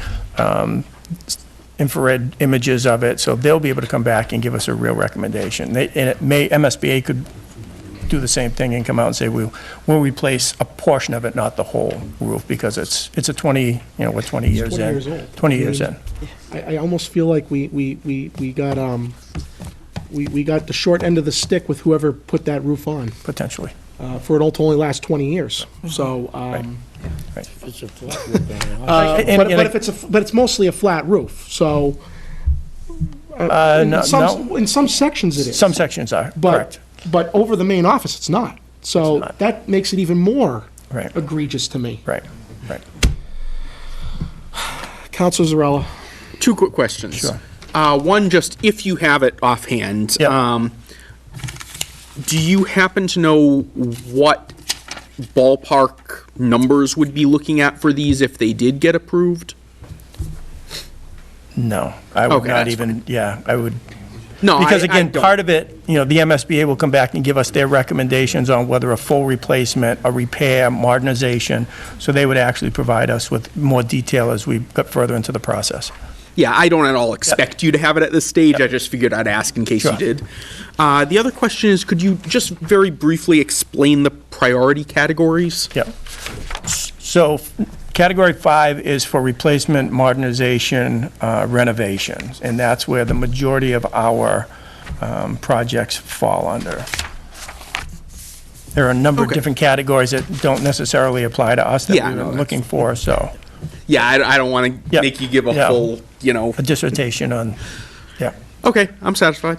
infrared images of it, so they'll be able to come back and give us a real recommendation. MSBA could do the same thing and come out and say, we'll replace a portion of it, not the whole roof, because it's a 20, we're 20 years in. 20 years old. 20 years in. I almost feel like we got the short end of the stick with whoever put that roof on, Potentially. for it all to only last 20 years. So, It's a flat roof on the house. but it's mostly a flat roof, so. No. In some sections it is. Some sections are, But, correct. but over the main office, it's not. So not. that makes it even more Right. egregious to me. Right. Counselor Zarella. 2 quick questions. Sure. One, just if you have it offhand, Yeah. do you happen to know what ballpark numbers would be looking at for these if they did get approved? No, I would Okay, not that's even, I would. No, Because I again, don't. part of it, the MSBA will come back and give us their recommendations on whether a full replacement, a repair, modernization, so they would actually provide us with more detail as we got further into the process. Yeah, I don't at all expect you to have it at this stage. I just figured I'd ask in case Sure. you did. The other question is, could you just very briefly explain the priority categories? Yep. So Category 5 is for replacement, modernization, renovations, and that's where the majority of our projects fall under. There are a number of Okay. different categories that don't necessarily apply to us that Yeah, we no, were that's- looking for, so Yeah, I don't want to Yeah. make you give a Yeah. full, a dissertation on, yeah. Okay, I'm satisfied.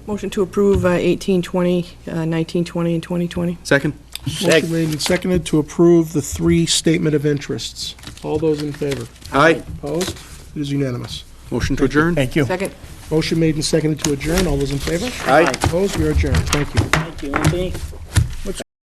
Motion to approve 1820, 1920, and 2020. Second? Motion made and seconded to approve the 3 statement of interests. All those in favor? Aye. Opposed? It is unanimous. Motion to adjourn? Thank you. Second. Motion made and seconded to adjourn. All those in favor? Aye. Opposed? We are adjourned. Thank you. Thank you, Anthony.